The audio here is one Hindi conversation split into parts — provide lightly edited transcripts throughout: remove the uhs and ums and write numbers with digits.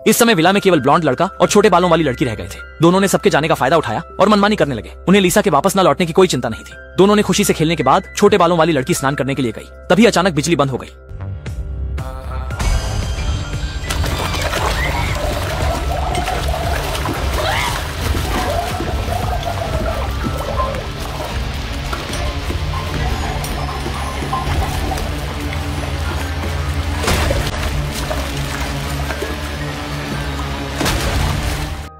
इस समय विला में केवल ब्लॉन्ड लड़का और छोटे बालों वाली लड़की रह गए थे। दोनों ने सबके जाने का फायदा उठाया और मनमानी करने लगे। उन्हें लिसा के वापस न लौटने की कोई चिंता नहीं थी। दोनों ने खुशी से खेलने के बाद छोटे बालों वाली लड़की स्नान करने के लिए गई। तभी अचानक बिजली बंद हो गई।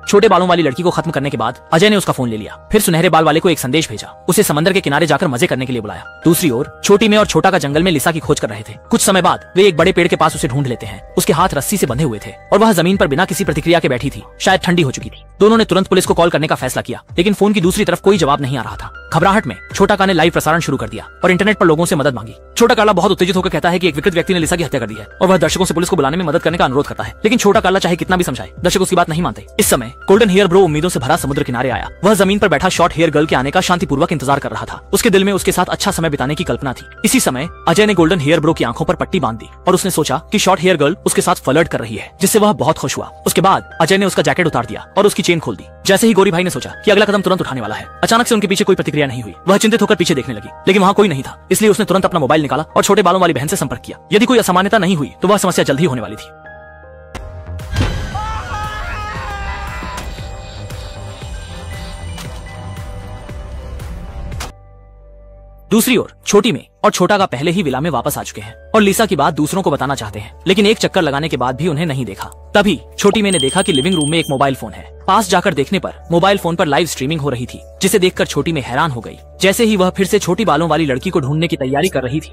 छोटे बालों वाली लड़की को खत्म करने के बाद अजय ने उसका फोन ले लिया। फिर सुनहरे बाल वाले को एक संदेश भेजा, उसे समंदर के किनारे जाकर मजे करने के लिए बुलाया। दूसरी ओर छोटी में और छोटा का जंगल में लिसा की खोज कर रहे थे। कुछ समय बाद वे एक बड़े पेड़ के पास उसे ढूंढ लेते हैं। उसके हाथ रस्सी से बंधे हुए थे और वह जमीन पर बिना किसी प्रतिक्रिया के बैठी थी, शायद ठंडी हो चुकी थी। दोनों ने तुरंत पुलिस को कॉल करने का फैसला किया, लेकिन फोन की दूसरी तरफ कोई जवाब नहीं आ रहा था। घबराहट में छोटा का ने लाइव प्रसारण शुरू कर दिया और इंटरनेट पर लोगों से मदद मांगी। छोटा काला बहुत उत्तेजित होकर कहता है कि एक विकृत व्यक्ति ने लिसा की हत्या कर दी है और वह दर्शकों से पुलिस को बुलाने में मदद करने का अनुरोध करता है। लेकिन छोटा काला चाहे कितना भी समझाए, दर्शक उसकी बात नहीं मानते। इस समय गोल्डन हेयर ब्रो उम्मीदों से भरा समुद्र किनारे आया। वह जमीन पर बैठा शॉर्ट हेयर गर्ल के आने का शांतिपूर्वक इंतजार कर रहा था। उसके दिल में उसके साथ अच्छा समय बिताने की कल्पना थी। इसी समय अजय ने गोल्डन हेयर ब्रो की आंखों पर पट्टी बांध दी और उसने सोचा कि शॉर्ट हेयर गर्ल उसके साथ फ्लर्ट कर रही है, जिससे वह बहुत खुश हुआ। उसके बाद अजय ने उसका जैकेट उतार दिया और उसकी चेन खोल दी। जैसे ही गोरी भाई ने सोचा कि अगला कदम तुरंत उठाने वाला है, अचानक से उनके पीछे कोई प्रतिक्रिया नहीं हुई। वह चिंतित होकर पीछे देखने लगी, लेकिन वहाँ कोई नहीं था। इसलिए उसने तुरंत अपना मोबाइल निकाला और छोटे बालों वाली बहन से संपर्क किया। यदि कोई असामान्यता नहीं हुई तो वह समस्या जल्द ही होने वाली थी। दूसरी ओर छोटी में और छोटा का पहले ही विला में वापस आ चुके हैं और लिसा की बात दूसरों को बताना चाहते हैं, लेकिन एक चक्कर लगाने के बाद भी उन्हें नहीं देखा। तभी छोटी में ने देखा कि लिविंग रूम में एक मोबाइल फोन है। पास जाकर देखने पर मोबाइल फोन पर लाइव स्ट्रीमिंग हो रही थी, जिसे देखकर छोटी में हैरान हो गई। जैसे ही वह फिर से छोटी बालों वाली लड़की को ढूंढने की तैयारी कर रही थी,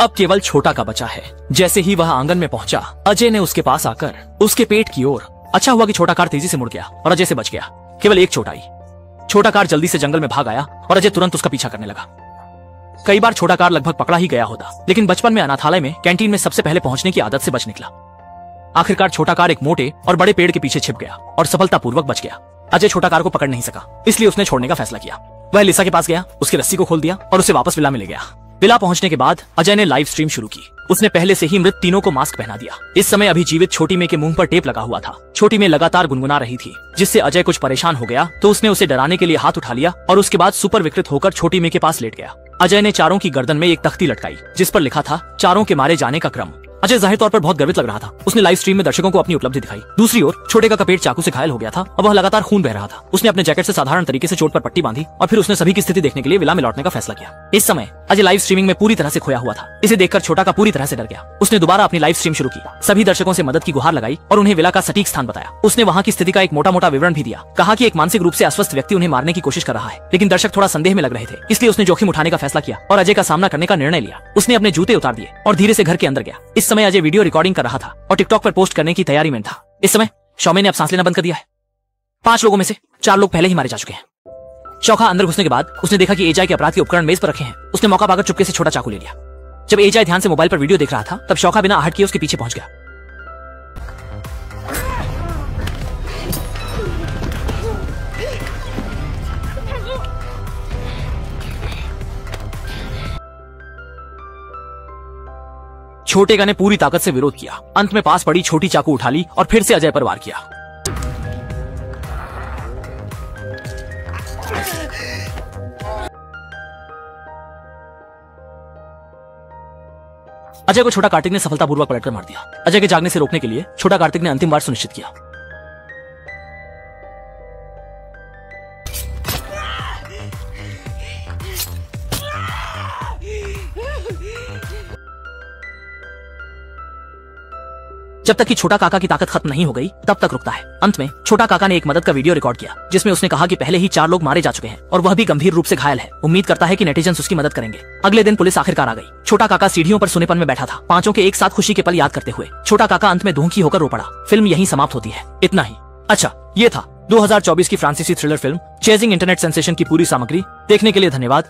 अब केवल छोटा का बचा है। जैसे ही वह आंगन में पहुंचा, अजय ने उसके पास आकर उसके पेट की ओर। अच्छा हुआ कि छोटा कार तेजी से मुड़ गया और अजय से बच गया। केवल एक चोट आई। छोटा कार जल्दी से जंगल में भाग आया और अजय तुरंत उसका पीछा करने लगा। कई बार छोटा कार लगभग पकड़ा ही गया होता, लेकिन बचपन में अनाथालय में कैंटीन में सबसे पहले पहुंचने की आदत से बच निकला। आखिरकार छोटा कार एक मोटे और बड़े पेड़ के पीछे छिप गया और सफलतापूर्वक बच गया। अजय छोटा कार को पकड़ नहीं सका, इसलिए उसने छोड़ने का फैसला किया। वह लिसा के पास गया, उसकी रस्सी को खोल दिया और उसे वापस विला में ले गया। विला पहुंचने के बाद अजय ने लाइव स्ट्रीम शुरू की। उसने पहले से ही मृत तीनों को मास्क पहना दिया। इस समय अभी जीवित छोटी में के मुंह पर टेप लगा हुआ था। छोटी में लगातार गुनगुना रही थी, जिससे अजय कुछ परेशान हो गया तो उसने उसे डराने के लिए हाथ उठा लिया और उसके बाद सुपर विकृत होकर छोटी में के पास लेट गया। अजय ने चारों की गर्दन में एक तख्ती लटकाई, जिस पर लिखा था चारों के मारे जाने का क्रम। अजय जाहिर तौर पर बहुत गर्वित लग रहा था। उसने लाइव स्ट्रीम में दर्शकों को अपनी उपलब्धि दिखाई। दूसरी ओर छोटे का पेट चाकू से घायल हो गया था और वह लगातार खून बह रहा था। उसने अपने जैकेट से साधारण तरीके से चोट पर पट्टी बांधी और फिर उसने सभी की स्थिति देखने के लिए विला में लौटने का फैसला किया। इस समय अजय लाइव स्ट्रीमिंग में पूरी तरह से खोया हुआ था। इसे देखकर छोटा का पूरी तरह से डर गया। उसने दोबारा अपनी लाइव स्ट्रीम शुरू की, सभी दर्शकों से मदद की गुहार लगाई और उन्हें विला का सटीक स्थान बताया। उसने वहाँ की स्थिति का एक मोटा मोटा विवरण भी दिया। कहा कि एक मानसिक रूप से अस्वस्थ व्यक्ति उन्हें मारने की कोशिश कर रहा है, लेकिन दर्शक थोड़ा संदेह में लग रहे थे, इसलिए उसने जोखिम उठाने का फैसला किया और अजय का सामना करने का निर्णय लिया। उसने अपने जूते उतार दिए और धीरे से घर के अंदर गया। इस समय अजय वीडियो रिकॉर्डिंग कर रहा था और टिकटॉक पर पोस्ट करने की तैयारी में था। इस समय शौमे ने अब सांस लेना बंद कर दिया है। 5 लोगों में से 4 लोग पहले ही मारे जा चुके हैं। शौखा अंदर घुसने के बाद उसने देखा कि एजाय के अपराध के उपकरण मेज पर रखे हैं। उसने मौका पाकर चुपके से छोटा चाकू ले लिया। जब एजाय ध्यान से मोबाइल पर वीडियो देख रहा था, तब शौखा बिना आहट किए उसके पीछे पहुंच गया। छोटे का ने पूरी ताकत से विरोध किया। अंत में पास पड़ी छोटी चाकू उठा ली और फिर से अजय पर वार किया। अजय को छोटा कार्तिक ने सफलतापूर्वक पलटकर मार दिया। अजय के जागने से रोकने के लिए छोटा कार्तिक ने अंतिम बार सुनिश्चित किया। जब तक कि छोटा काका की ताकत खत्म नहीं हो गई, तब तक रुकता है। अंत में छोटा काका ने एक मदद का वीडियो रिकॉर्ड किया, जिसमें उसने कहा कि पहले ही 4 लोग मारे जा चुके हैं और वह भी गंभीर रूप से घायल है। उम्मीद करता है कि नेटिजन्स उसकी मदद करेंगे। अगले दिन पुलिस आखिरकार आ गई। छोटा काका सीढ़ियों पर सोनेपन में बैठा था, पांचों के एक साथ खुशी के पल याद करते हुए। छोटा काका अंत में दुखी होकर रो पड़ा। फिल्म यहीं समाप्त होती है। इतना ही। अच्छा, ये था 2024 की फ्रांसीसी thriller film chasing internet sensation की पूरी सामग्री। देखने के लिए धन्यवाद।